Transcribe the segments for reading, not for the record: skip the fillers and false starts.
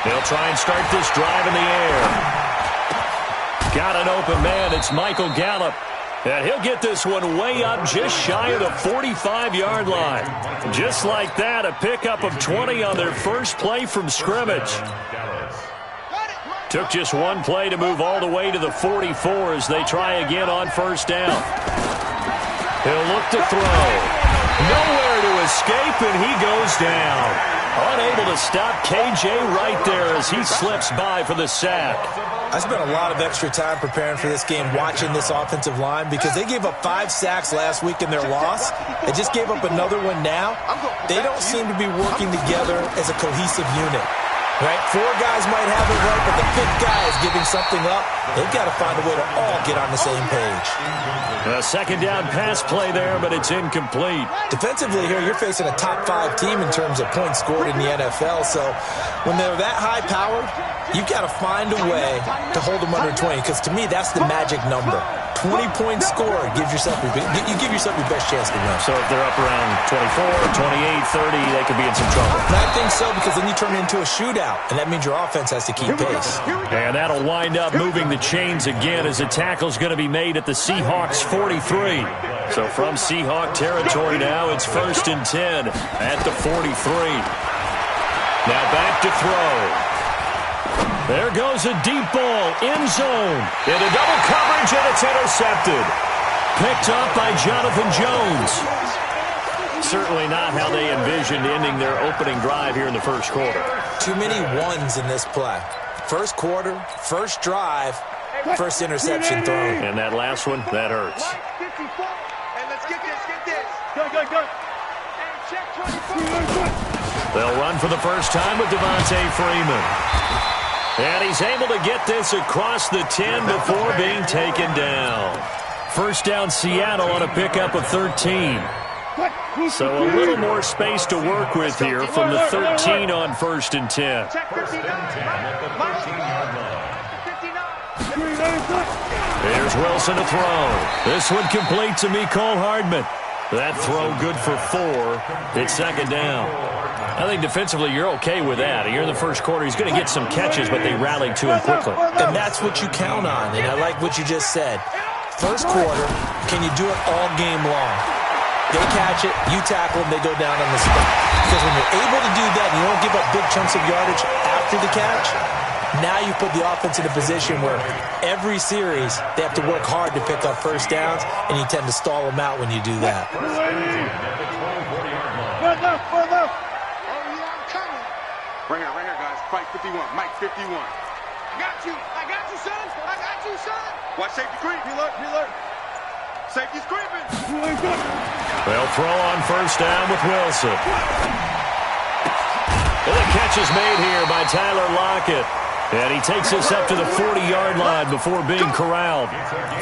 They'll try and start this drive in the air. Got an open man. It's Michael Gallup. And he'll get this one way up just shy of the 45-yard line. Just like that, a pickup of 20 on their first play from scrimmage. Took just one play to move all the way to the 44 as they try again on first down. He'll look to throw. Nowhere to escape, and he goes down. Unable to stop KJ right there as he slips by for the sack. I spent a lot of extra time preparing for this game watching this offensive line because they gave up 5 sacks last week in their loss. They just gave up another one now. They don't seem to be working together as a cohesive unit. Right? 4 guys might have it right, but the 5th guy is giving something up. They've got to find a way to all get on the same page. A second down pass play there, but it's incomplete. Defensively here, you're facing a top 5 team in terms of points scored in the NFL. So when they're that high-powered, you've got to find a way to hold them under 20, because to me, that's the magic number. 20 points scored, you give yourself your best chance to win. So if they're up around 24, 28, 30, they could be in some trouble. And I think so, because then you turn it into a shootout, and that means your offense has to keep pace. And that'll wind up moving the chains again as a tackle's going to be made at the Seahawks 43. So from Seahawk territory now, it's 1st and 10 at the 43. Now back to throw. There goes a deep ball, end zone. Into double coverage, and it's intercepted. Picked up by Jonathan Jones. Certainly not how they envisioned ending their opening drive here in the first quarter. Too many ones in this play. First quarter, first drive, first interception thrown. And that last one, that hurts. They'll run for the first time with Devontae Freeman. And he's able to get this across the 10 before being taken down. First down Seattle on a pickup of 13. So a little more space to work with here from the 13 on 1st and 10. Here's Wilson to throw. This one complete to Mecole Hardman. That throw good for 4. It's second down. I think defensively you're okay with that. You're in the first quarter. He's going to get some catches, but they rallied to him quickly. And that's what you count on, and I like what you just said. First quarter, can you do it all game long? They catch it, you tackle them, they go down on the spot. Because when you're able to do that and you don't give up big chunks of yardage after the catch, now you put the offense in a position where every series they have to work hard to pick up first downs, and you tend to stall them out when you do that. Right here, guys. Fight 51. Mike 51. I got you, son. I got you, son. Watch safety creep. Reload. Safety's creeping. They'll throw on first down with Wilson. And the catch is made here by Tyler Lockett. And he takes us up to the 40-yard line before being corralled.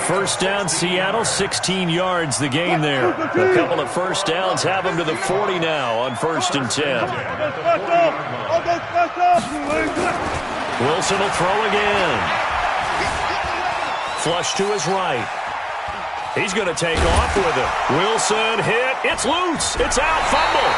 First down, Seattle, 16 yards the gain there. A couple of first downs have them to the 40 now on 1st and 10. Wilson will throw again. Flush to his right. He's going to take off with it. Wilson hit. It's loose. It's out. Fumble.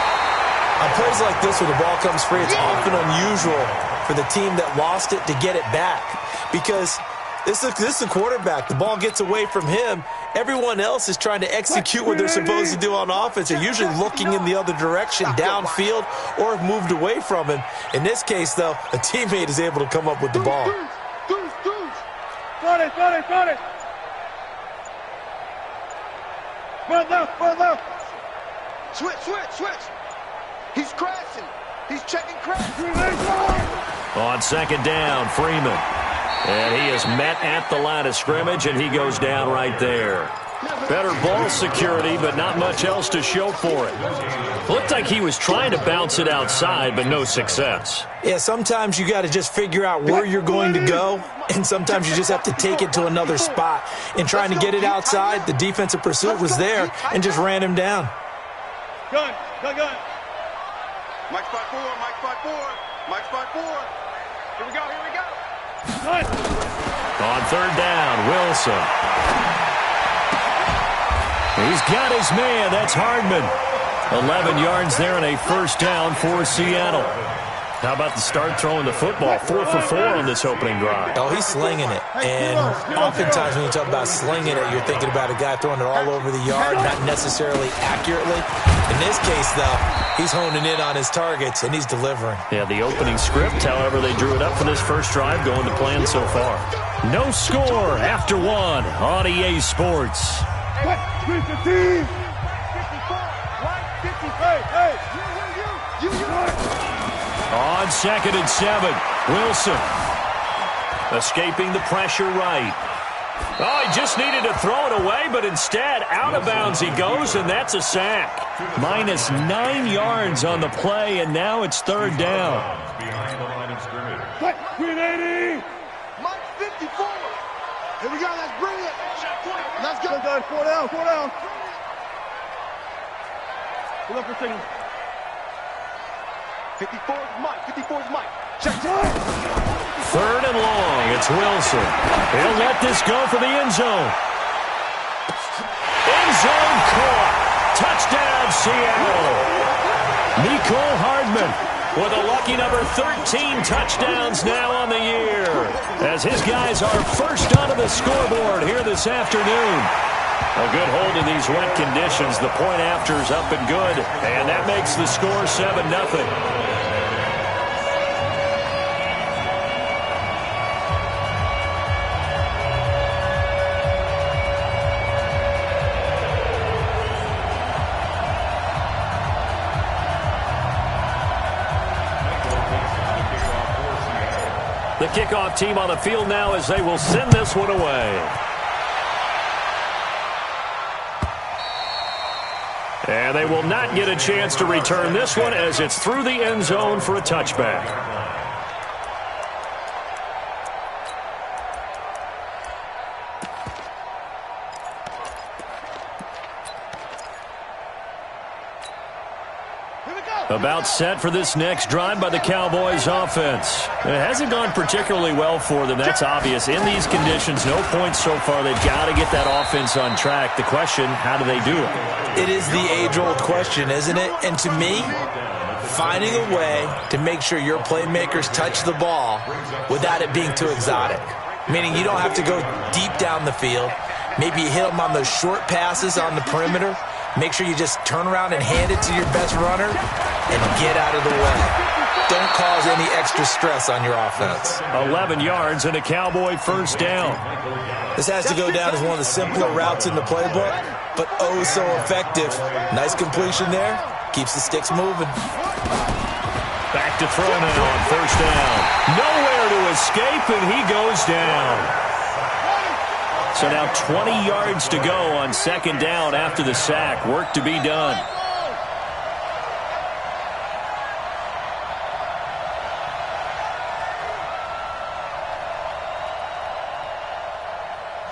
On plays like this where the ball comes free, it's often unusual for the team that lost it to get it back, because this is the quarterback. The ball gets away from him. Everyone else is trying to execute what they're supposed to do on offense. They're usually looking in the other direction, downfield, or have moved away from him. In this case, though, a teammate is able to come up with the ball. Got it. Run left. Switch. He's crashing. He's checking crash. On second down, Freeman. And he is met at the line of scrimmage, and he goes down right there. Better ball security, but not much else to show for it. Looked like he was trying to bounce it outside, but no success. Yeah, sometimes you got to just figure out where you're going to go, and sometimes you just have to take it to another spot. In trying to get it outside, the defensive pursuit was there and just ran him down. Gun. Mike spot 4. Here we go. On third down, Wilson. He's got his man. That's Hardman. 11 yards there and a first down for Seattle. How about the start throwing the football? 4 for 4 on this opening drive. Oh, he's slinging it. And oftentimes when you talk about slinging it, you're thinking about a guy throwing it all over the yard, not necessarily accurately. In this case, though, he's honing in on his targets, and he's delivering. Yeah, the opening script, however, they drew it up for this first drive, going to plan so far. No score after one on EA Sports. On 2nd and 7, Wilson escaping the pressure right. Oh, he just needed to throw it away, but instead, out of bounds he goes, and that's a sack. Minus 9 yards on the play, and now it's third down. Behind the line of scrimmage. 380. Mike 54. Here we go. Let's bring it. Let's go. Guys, 4 down. 4 down. Pull up for second. 54 is Mike. 54 is Mike. Check. Third and long. It's Wilson. He'll let this go for the end zone. End zone caught. Touchdown, Seattle. Nicole Hardman with a lucky number 13 touchdowns now on the year, as his guys are first onto the scoreboard here this afternoon. A good hold in these wet conditions. The point after's up and good, and that makes the score 7-0. The kickoff team on the field now as they will send this one away. And they will not get a chance to return this one as it's through the end zone for a touchback. About set for this next drive by the Cowboys offense. It hasn't gone particularly well for them. That's obvious. In these conditions, no points so far. They've got to get that offense on track. The question, how do they do it? It is the age-old question, isn't it? And to me, finding a way to make sure your playmakers touch the ball without it being too exotic. Meaning you don't have to go deep down the field. Maybe you hit them on those short passes on the perimeter. Make sure you just turn around and hand it to your best runner and get out of the way. Don't cause any extra stress on your offense. 11 yards and a Cowboy first down. This has to go down as one of the simpler routes in the playbook, but oh so effective. Nice completion there. Keeps the sticks moving. Back to throw now on first down. Nowhere to escape, and he goes down. So now 20 yards to go on second down after the sack. Work to be done.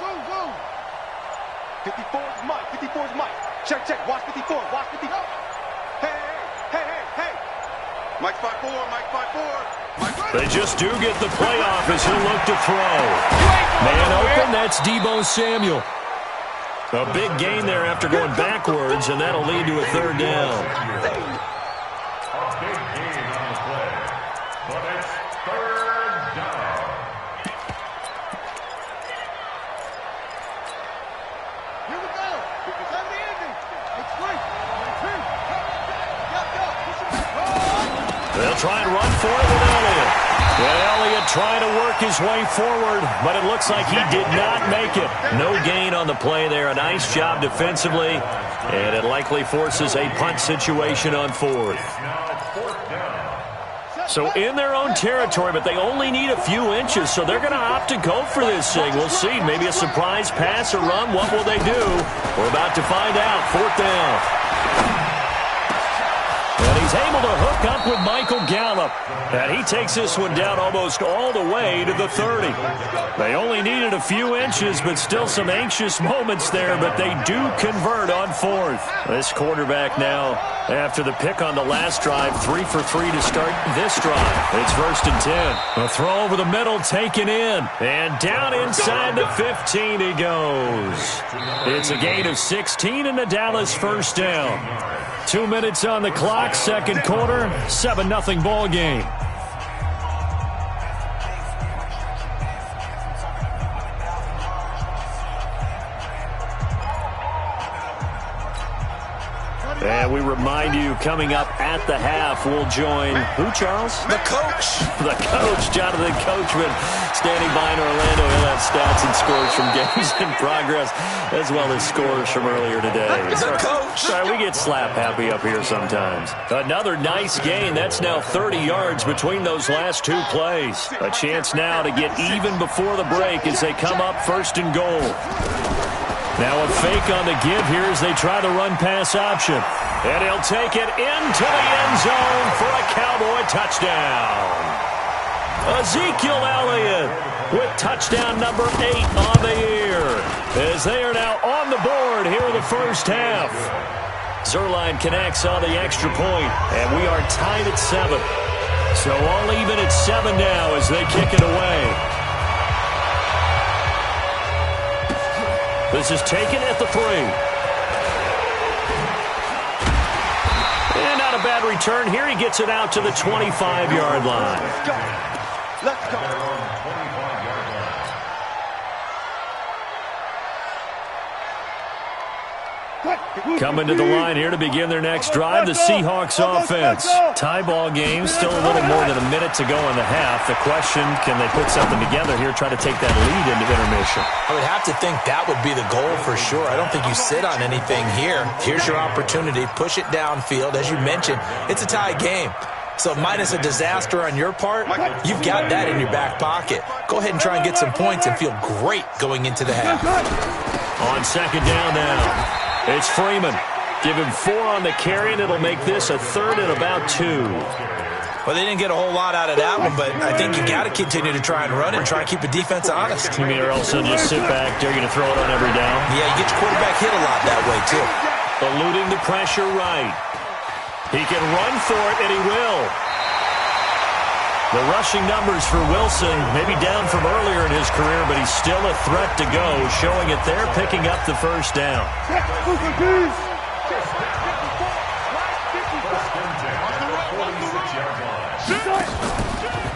Go. 54 is Mike. 54 is Mike. Check. Watch 54. Watch 54. Hey. Mike 5-4. Mike 5-4. They just do get the play off as he'll look to throw. Man open, that's Deebo Samuel. A big gain there after going backwards, and that'll lead to a third down. A big gain on the play, but it's third down. Here we go. It's on the ending. It's free. They'll try and run for it with Elliott. Well, Elliott trying to work his way forward, but it looks like he did not make it. No gain on the play there. A nice job defensively, and it likely forces a punt situation on fourth. So in their own territory, but they only need a few inches, so they're going to opt to go for this thing. We'll see. Maybe a surprise pass or run. What will they do? We're about to find out. Fourth down. And he He's able to hook up with Michael Gallup. And he takes this one down almost all the way to the 30. They only needed a few inches, but still some anxious moments there, but they do convert on fourth. This quarterback now, after the pick on the last drive, 3 for 3 to start this drive. It's 1st and 10. A throw over the middle, taken in. And down inside the 15 he goes. It's a gain of 16 and a Dallas first down. 2 minutes on the clock, second quarter, 7-0 ball game. And we remind you, coming up at the half, we'll join who, Charles? The coach. The coach, Jonathan Coachman, standing by in Orlando. He'll have stats and scores from games in progress, as well as scores from earlier today. The coach. Sorry, we get slap happy up here sometimes. Another nice gain. That's now 30 yards between those last two plays. A chance now to get even before the break as they come up 1st and goal. Now a fake on the give here as they try the run-pass option. And he'll take it into the end zone for a Cowboy touchdown. Ezekiel Elliott with touchdown number 8 on the year, as they are now on the board here in the first half. Zerline connects on the extra point, and we are tied at 7. So all even at 7 now as they kick it away. This is taken at the 3. And not a bad return here. He gets it out to the 25-yard line. Let's go. Coming to the line here to begin their next drive, the Seahawks offense. Tie ball game, still a little more than a minute to go in the half. The question, can they put something together here, try to take that lead into intermission? I would have to think that would be the goal for sure. I don't think you sit on anything here. Here's your opportunity. Push it downfield. As you mentioned, it's a tie game. So minus a disaster on your part, you've got that in your back pocket. Go ahead and try and get some points and feel great going into the half. On second down now, it's Freeman. Give him 4 on the carry, and it'll make this a 3rd and about 2. Well, they didn't get a whole lot out of that one, but I think you got to continue to try and run it and try and keep the defense honest. You mean, or else they'll just sit back, they're going to throw it on every down? Yeah, you get your quarterback hit a lot that way, too. Eluding the pressure right. He can run for it, and he will. The rushing numbers for Wilson may be down from earlier in his career, but he's still a threat to go, showing it there, picking up the first down.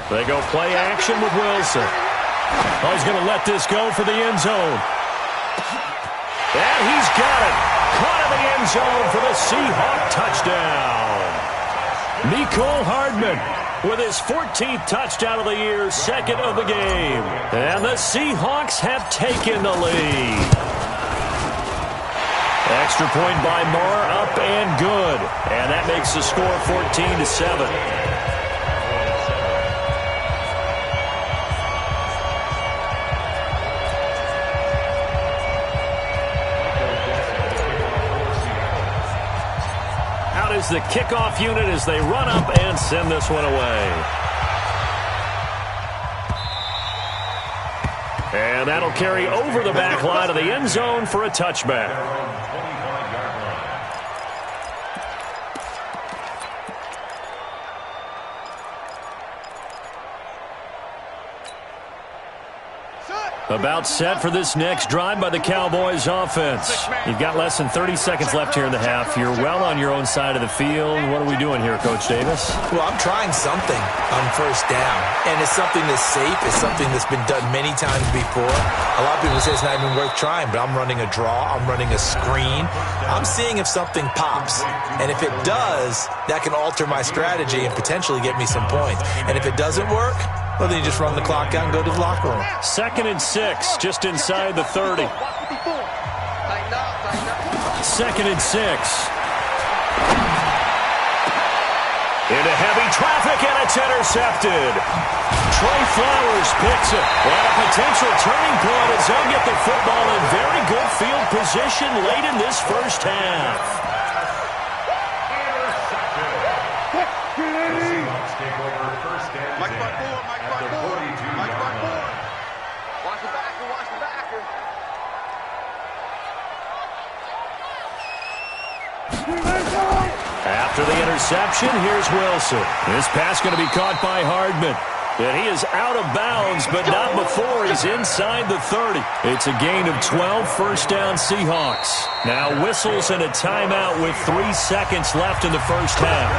They go play action with Wilson. Oh, he's going to let this go for the end zone. And he's got it. Caught in the end zone for the Seahawk touchdown. Mecole Hardman with his 14th touchdown of the year, 2nd of the game. And the Seahawks have taken the lead. Extra point by Marr, up and good. And that makes the score 14-7. Is the kickoff unit as they run up and send this one away. And that'll carry over the back line of the end zone for a touchback. About set for this next drive by the Cowboys offense. You've got less than 30 seconds left here in the half. You're well on your own side of the field. What are we doing here, Coach Davis? Well, I'm trying something on first down. And it's something that's safe. It's something that's been done many times before. A lot of people say it's not even worth trying, but I'm running a draw. I'm running a screen. I'm seeing if something pops. And if it does, that can alter my strategy and potentially get me some points. And if it doesn't work, well, then you just run the clock out and go to the locker room. 2nd and 6, just inside the 30. 2nd and 6. Into heavy traffic, and it's intercepted. Trey Flowers picks it. And a potential turning point as they'll get the football in very good field position late in this first half. After the interception, here's Wilson. This pass going to be caught by Hardman. And he is out of bounds, but not before he's inside the 30. It's a gain of 12, first down Seahawks. Now whistles and a timeout with 3 seconds left in the first half.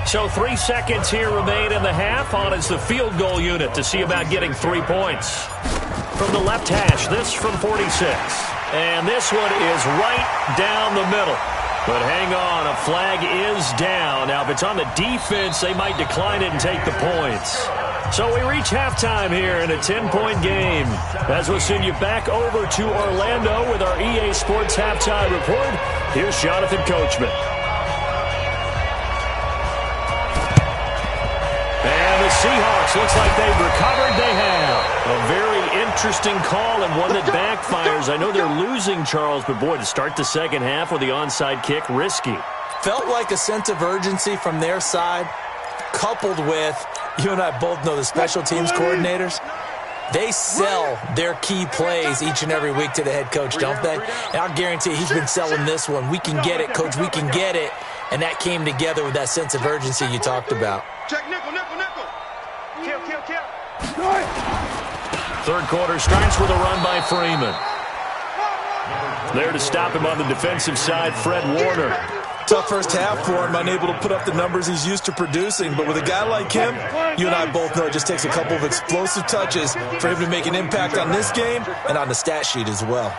So 3 seconds here remain in the half. On is the field goal unit to see about getting 3 points. From the left hash, this from 46. And this one is right down the middle. But hang on, a flag is down. Now, if it's on the defense, they might decline it and take the points. So we reach halftime here in a 10-point game. As we'll send you back over to Orlando with our EA Sports Halftime Report, here's Jonathan Coachman. And the Seahawks, looks like they've recovered. They have. A very interesting call and one that backfires. I know they're losing, Charles, but boy, to start the second half with the onside kick, risky. Felt like a sense of urgency from their side, coupled with, you and I both know the special teams coordinators, they sell their key plays each and every week to the head coach, don't they? And I'll guarantee he's been selling this one. We can get it, coach, we can get it. And that came together with that sense of urgency you talked about. Check nickel, nickel, nickel. Kill, kill, kill. Third quarter starts with a run by Freeman. There to stop him on the defensive side, Fred Warner. Tough first half for him, unable to put up the numbers he's used to producing. But with a guy like him, you and I both know it just takes a couple of explosive touches for him to make an impact on this game and on the stat sheet as well.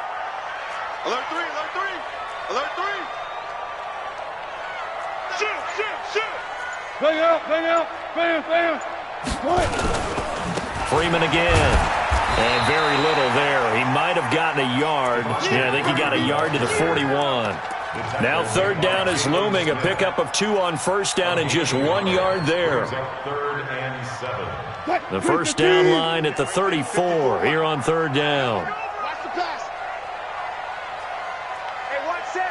Alert 3, alert 3, alert 3. Shoot, shoot, shoot. Bang out, bang out, bam, bam. Freeman again. And very little there. He might have gotten a yard. Yeah, I think he got a yard to the 41. Now third down is looming. A pickup of 2 on first down and just 1 yard there. The first down line at the 34 here on third down. Watch the pass. Hey, watch set.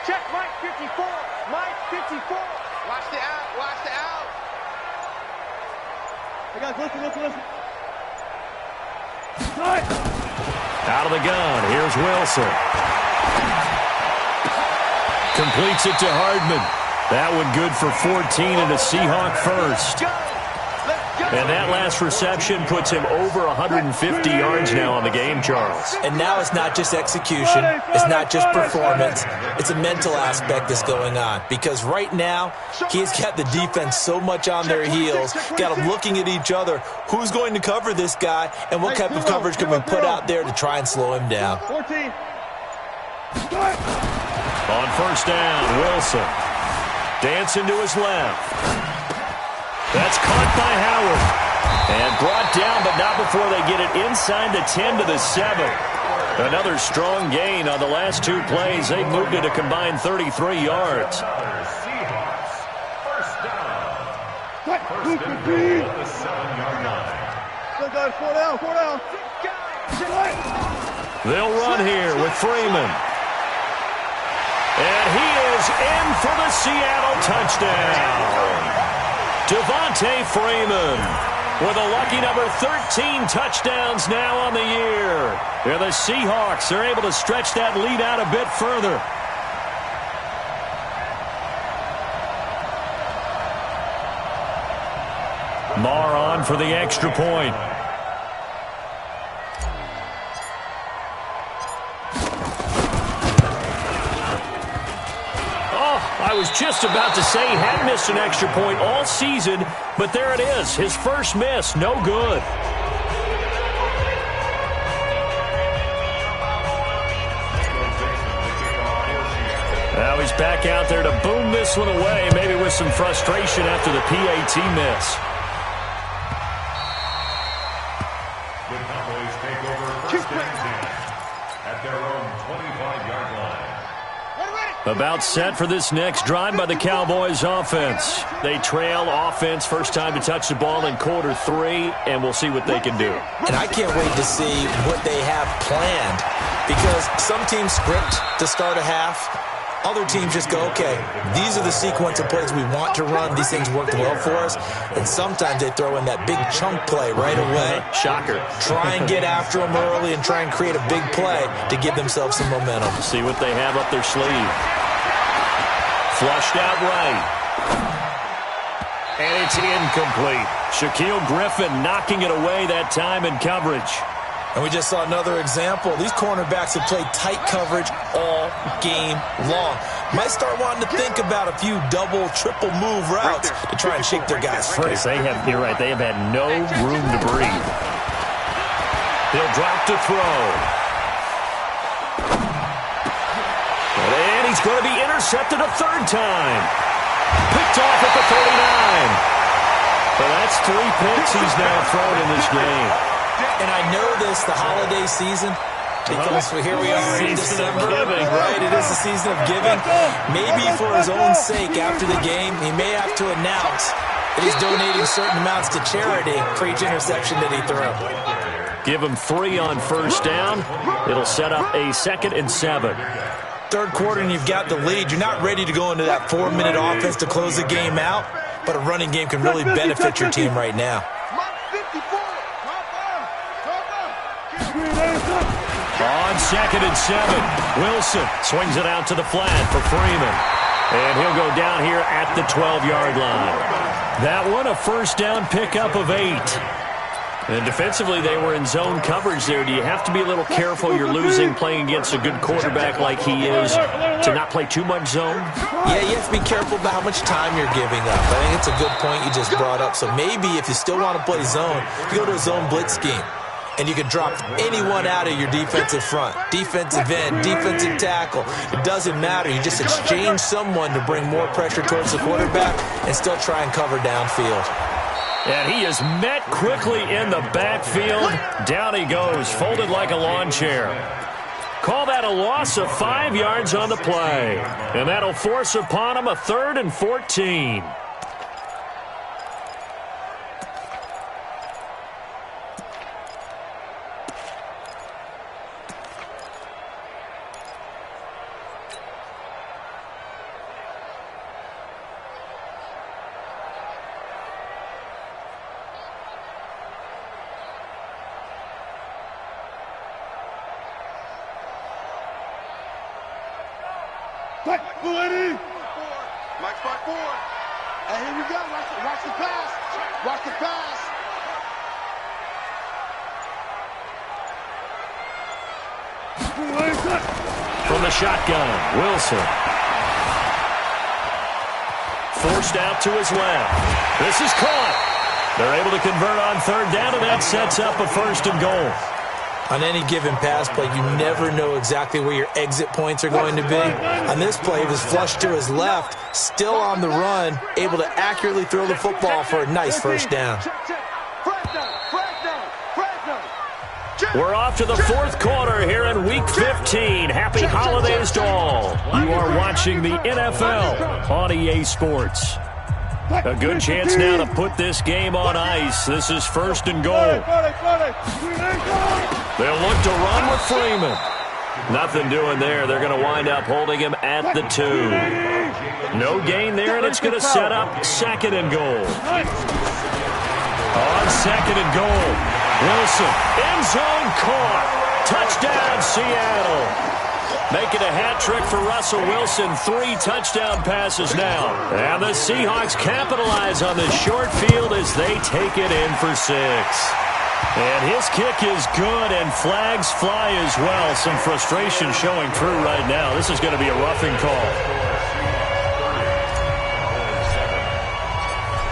Check Mike 54. Mike 54. Watch the out, watch the out. Hey, guys, listen. Out of the gun, here's Wilson. Completes it to Hardman. That one good for 14 and a Seahawk first. And that last reception puts him over 150 yards now on the game, Charles. And now it's not just execution. It's not just performance. It's a mental aspect that's going on. Because right now, he's got the defense so much on their heels, got them looking at each other. Who's going to cover this guy, and what type of coverage can we put out there to try and slow him down? 14. On first down, Wilson. Dancing to his left. That's caught by Howard. And brought down, but not before they get it inside the 10 to the 7. Another strong gain on the last 2 plays. They've moved it a combined 33 yards. First down. First and goal at the 7-yard line. 4 down. They'll run here with Freeman. And he is in for the Seattle touchdown. Devontae Freeman with a lucky number 13 touchdowns now on the year. And the Seahawks are able to stretch that lead out a bit further. Marr on for the extra point. I was just about to say he had missed an extra point all season, but there it is. His first miss, no good. Now he's back out there to boom this one away, maybe with some frustration after the PAT miss. The Cowboys take over first and 10 at their own 25-yard line. About set for this next drive by the Cowboys offense. They trail offense first time to touch the ball in quarter 3, and we'll see what they can do. And I can't wait to see what they have planned, because some teams script to start a half. Other teams just go, okay, these are the sequence of plays we want to run. These things worked well for us. And sometimes they throw in that big chunk play right away. Shocker. Try and get after them early and try and create a big play to give themselves some momentum. See what they have up their sleeve. Flushed out right. And it's incomplete. Shaquille Griffin knocking it away that time in coverage. And we just saw another example. These cornerbacks have played tight coverage all game long. Might start wanting to think about a few double, triple move routes to try and shake their guys free. You're right, they have had no room to breathe. He'll drop to throw. And he's going to be intercepted a third time. Picked off at the 39. Well, that's 3 picks he's now thrown in this game. And I know this, the holiday season, because here we are in December, right? It is the season of giving. Maybe for his own sake after the game, he may have to announce that he's donating certain amounts to charity for each interception that he threw. Give him 3 on first down. It'll set up a 2nd and 7. Third quarter and you've got the lead. You're not ready to go into that 4-minute offense to close the game out, but a running game can really benefit your team right now. On 2nd and 7, Wilson swings it out to the flat for Freeman. And he'll go down here at the 12-yard line. That one, a first down pickup of 8. And defensively, they were in zone coverage there. Do you have to be a little careful? You're losing playing against a good quarterback like he is to not play too much zone? Yeah, you have to be careful about how much time you're giving up. I think it's a good point you just brought up. So maybe if you still want to play zone, you go to a zone blitz scheme. And you can drop anyone out of your defensive front. Defensive end, defensive tackle. It doesn't matter. You just exchange someone to bring more pressure towards the quarterback and still try and cover downfield. And he is met quickly in the backfield. Down he goes, folded like a lawn chair. Call that a loss of 5 yards on the play. And that'll force upon him a 3rd and 14. Mike's back forward. And here we go. Watch the pass. Watch the pass. From the shotgun, Wilson. Forced out to his left. This is caught. They're able to convert on 3rd down, and that sets up a 1st and goal. On any given pass play, you never know exactly where your exit points are going to be. On this play, he was flushed to his left, still on the run, able to accurately throw the football for a nice 1st down. We're off to the 4th quarter here in Week 15. Happy holidays to all. You are watching the NFL on EA Sports. A good chance now to put this game on ice. This is 1st and goal. They'll look to run with Freeman. Nothing doing there. They're going to wind up holding him at the 2. No gain there, and it's going to set up 2nd and goal. On 2nd and goal, Wilson, end zone caught. Touchdown, Seattle. Making a hat trick for Russell Wilson. 3 touchdown passes now. And the Seahawks capitalize on this short field as they take it in for 6. And his kick is good, and flags fly as well. Some frustration showing through right now. This is going to be a roughing call.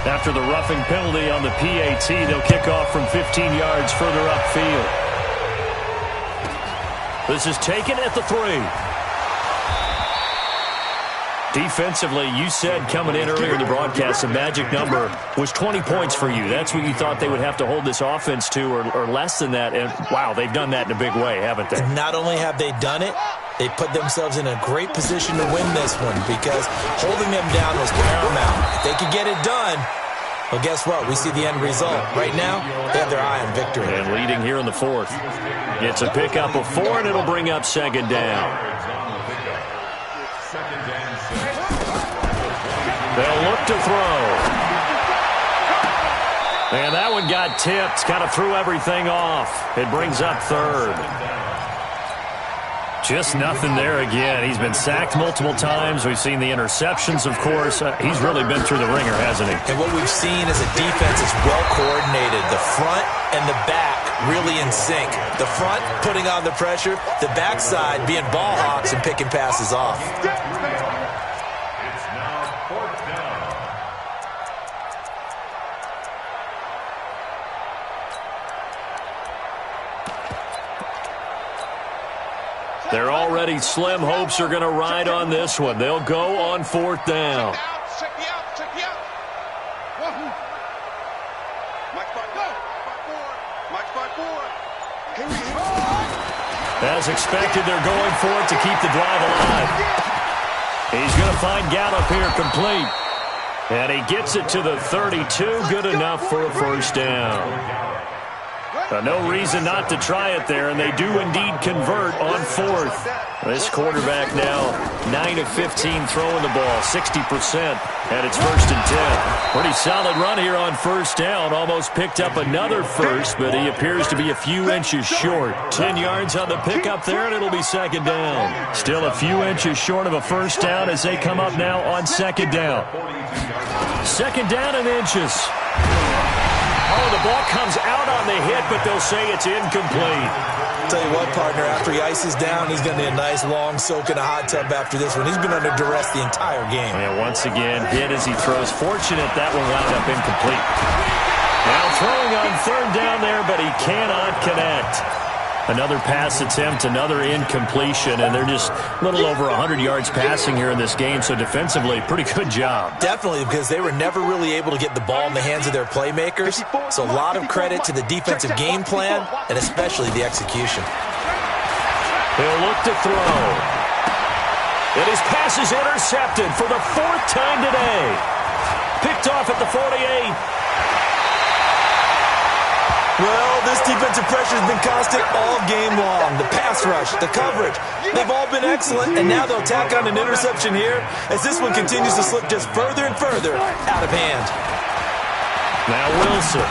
After the roughing penalty on the PAT, they'll kick off from 15 yards further upfield. This is taken at the 3. Defensively, you said coming in earlier in the broadcast, the magic number was 20 points for you. That's what you thought they would have to hold this offense to, or less than that. And, wow, they've done that in a big way, haven't they? And not only have they done it, they put themselves in a great position to win this one because holding them down was paramount. If they could get it done, well, guess what? We see the end result. Right now, they have their eye on victory. And leading here in the 4th. It's a pickup of 4, and it'll bring up 2nd down. They'll look to throw. And that one got tipped, kind of threw everything off. It brings up third. Just nothing there again. He's been sacked multiple times. We've seen the interceptions, of course. He's really been through the ringer, hasn't he? And what we've seen is a defense that's well coordinated. The front and the back really in sync. The front putting on the pressure, the backside being ball hawks and picking passes off. It's now 4th down. They're already slim hopes are going to ride on this one. They'll go on 4th down. Check me out. Mike 5-4. As expected, they're going for it to keep the drive alive. He's going to find Gallup here complete. And he gets it to the 32. Good enough for a first down. No reason not to try it there, and they do indeed convert on 4th. This quarterback now 9 of 15 throwing the ball, 60%, and it's 1st and 10. Pretty solid run here on first down. Almost picked up another first, but he appears to be a few inches short. 10 yards on the pickup there, and it'll be 2nd down. Still a few inches short of a first down as they come up now on 2nd down. 2nd down in inches. Oh, the ball comes out on the hit, but they'll say it's incomplete. Tell you what, partner, after he ices down, he's going to need a nice long soak in a hot tub after this one. He's been under duress the entire game. And once again, hit as he throws. Fortunate that one wound up incomplete. Now throwing on 3rd down there, but he cannot connect. Another pass attempt, another incompletion, and they're just a little over 100 yards passing here in this game, so defensively, pretty good job. Definitely, because they were never really able to get the ball in the hands of their playmakers, so a lot of credit to the defensive game plan, and especially the execution. He'll look to throw. And his pass is intercepted for the 4th time today. Picked off at the 48. Well, this defensive pressure has been constant all game long. The pass rush, the coverage, they've all been excellent, and now they'll tack on an interception here as this one continues to slip just further and further out of hand. Now Wilson.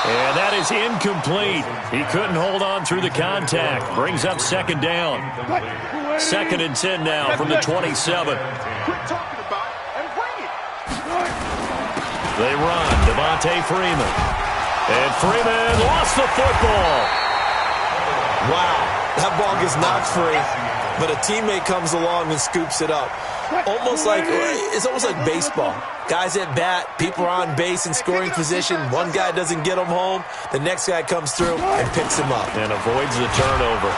And that is incomplete. He couldn't hold on through the contact. Brings up 2nd down. 2nd and 10 now from the 27. They run. Devontae Freeman. And Freeman lost the football. Wow, that ball gets knocked free, but a teammate comes along and scoops it up. It's almost like baseball. Guys at bat, people are on base in scoring position. One guy doesn't get him home. The next guy comes through and picks him up. And avoids the turnover.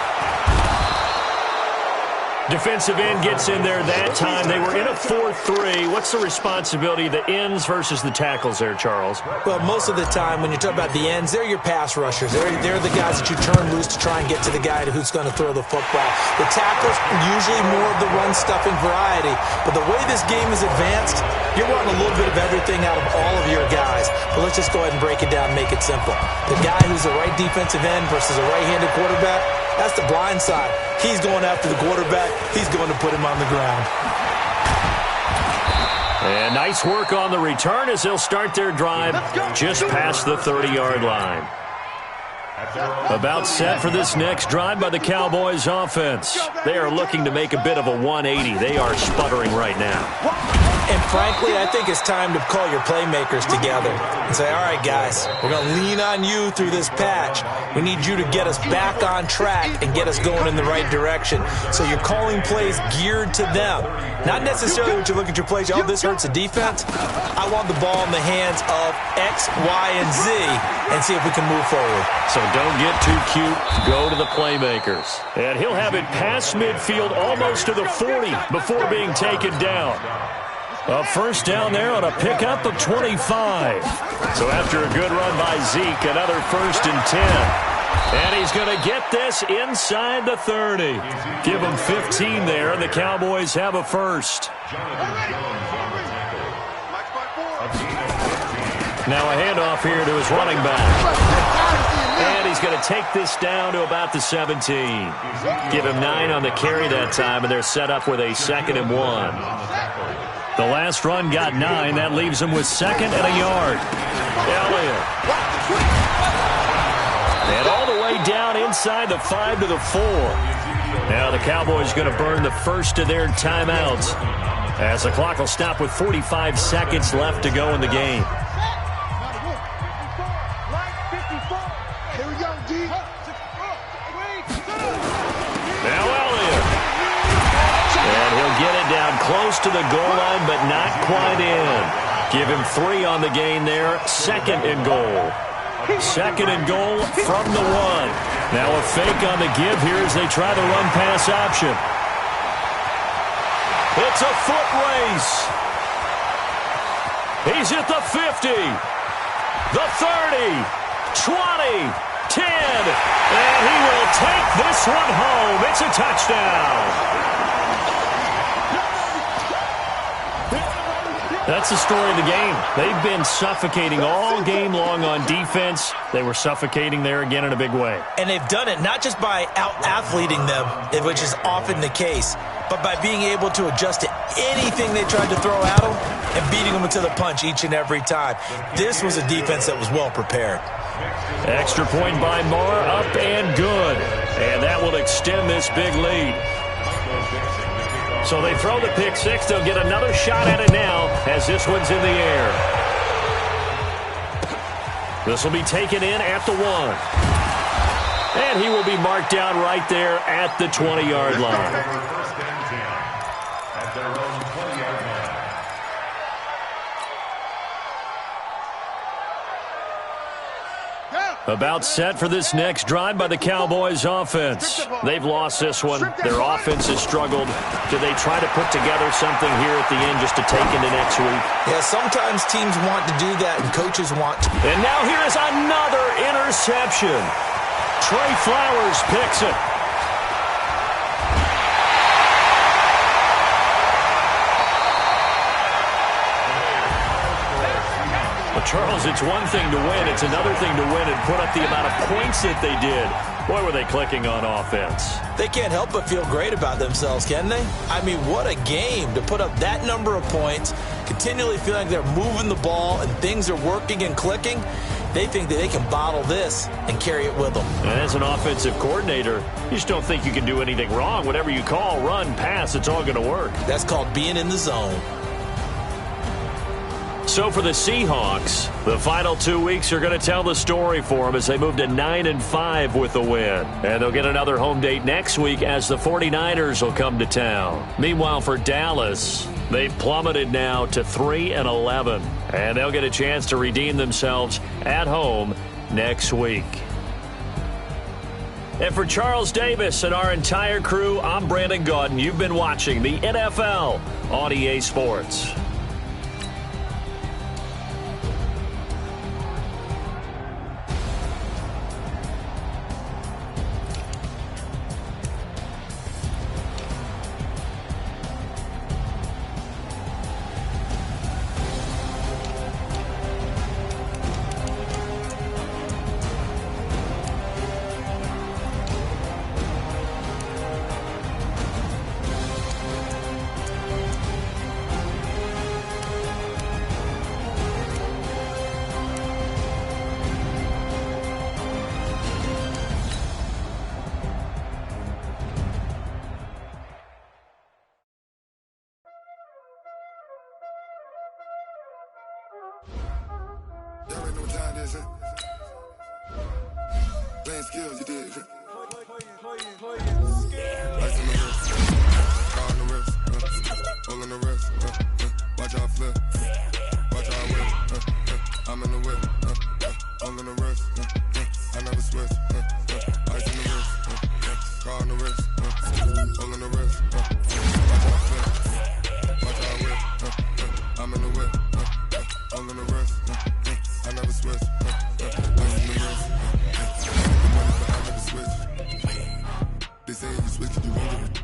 Defensive end gets in there that time. They were in a 4-3. What's the responsibility of the ends versus the tackles there, Charles? Well, most of the time when you talk about the ends, they're your pass rushers. They're the guys that you turn loose to try and get to the guy who's going to throw the football. The tackles, usually more of the run-stuffing variety. But the way this game is advanced, you're wanting a little bit of everything out of all of your guys. But let's just go ahead and break it down and make it simple. The guy who's the right defensive end versus a right-handed quarterback, that's the blind side. He's going after the quarterback. He's going to put him on the ground. And nice work on the return as they'll start their drive just past the 30-yard line. About set for this next drive by the Cowboys offense. They are looking to make a bit of a 180. They are sputtering right now. And frankly, I think it's time to call your playmakers together and say, all right, guys, we're going to lean on you through this patch. We need you to get us back on track and get us going in the right direction. So you're calling plays geared to them. Not necessarily when you look at your plays, oh, this hurts the defense. I want the ball in the hands of X, Y, and Z and see if we can move forward. So don't get too cute. Go to the playmakers. And he'll have it past midfield almost to the 40 before being taken down. A first down there on a pickup of 25. So after a good run by Zeke, another 1st and 10. And he's going to get this inside the 30. Give him 15 there, and the Cowboys have a first. Now a handoff here to his running back. And he's going to take this down to about the 17. Give him 9 on the carry that time, and they're set up with a 2nd and 1. The last run got 9. That leaves him with 2nd and a yard. Elliott. And all the way down inside the 5 to the 4. Now the Cowboys going to burn the first of their timeouts as the clock will stop with 45 seconds left to go in the game. Now Elliott. And he'll get it down close to the goal line, but not quite in. Give him 3 on the gain there. 2nd and goal. 2nd and goal from the 1. Now a fake on the give here as they try the run-pass option. It's a foot race. He's at the 50, the 30, 20, 10, and he will take this one home. It's a touchdown. That's the story of the game. They've been suffocating all game long on defense. They were suffocating there again in a big way. And they've done it not just by out-athleting them, which is often the case, but by being able to adjust to anything they tried to throw at them and beating them into the punch each and every time. This was a defense that was well prepared. Extra point by Marr, up and good. And that will extend this big lead. So they throw the pick 6. They'll get another shot at it now as this one's in the air. This will be taken in at the 1. And he will be marked down right there at the 20-yard line. At their own 20-yard line. About set for this next drive by the Cowboys offense. They've lost this one. Their offense has struggled. Do they try to put together something here at the end just to take into next week? Yeah, sometimes teams want to do that and coaches want to. And now here is another interception. Trey Flowers picks it. Charles, it's one thing to win. It's another thing to win and put up the amount of points that they did. Boy, were they clicking on offense. They can't help but feel great about themselves, can they? I mean, what a game to put up that number of points, continually feeling like they're moving the ball and things are working and clicking. They think that they can bottle this and carry it with them. And as an offensive coordinator, you just don't think you can do anything wrong. Whatever you call, run, pass, it's all going to work. That's called being in the zone. So for the Seahawks, the final 2 weeks are going to tell the story for them as they move to 9-5 with the win. And they'll get another home date next week as the 49ers will come to town. Meanwhile, for Dallas, they've plummeted now to 3-11. And they'll get a chance to redeem themselves at home next week. And for Charles Davis and our entire crew, I'm Brandon Gaudin. You've been watching the NFL on EA Sports. Y'all ain't know what time this is. Playing skills, you did. Ice on the wrist, car on the wrist, hole in the wrist, watch out flip, watch out whip, I'm in the whip, hole in the wrist, I never switch, ice on the wrist, car on the wrist, hole in the wrist, watch out flip, watch out whip, I'm in the whip, hole in the wrist, I never switch, ice on the wrist, I never switch. They say you switch it, you won't get it.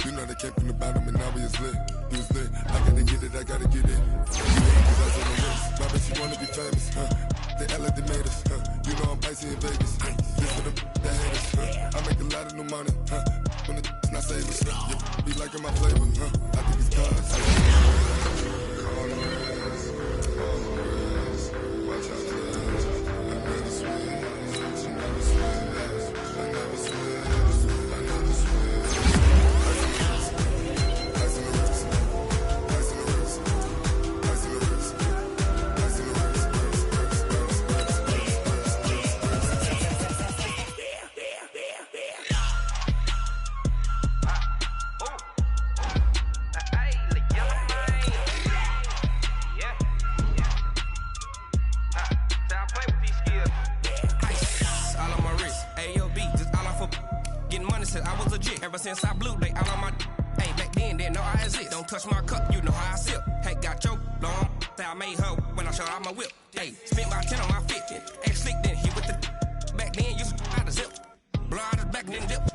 You know they came from the bottom and now we is lit. You was lit. I gotta get it, I gotta get it. You know cause I said the wrist. My bitch, she wanna be famous, They act like they made us, You know I'm icy in Vegas, This for the haters, I make a lot of new money, When the not saving. Yeah, be liking my flavor, huh? I think it's cause. All the rest, watch out for us. I never switch, I never switch, I never switch, I never switch. Ice in the wrist, ice in the wrist, ice in the wrist, ice in the wrist, I was legit ever since I blew they all on my. Hey, back then didn't know I exist. Don't touch my cup, you know how I sip. Hey, got your long. Say I made her when I showed out my whip. Hey, spent about 10 on my fit. Hey, slick then hit with the. Back then used to out the zip. Blow out his back and then dip.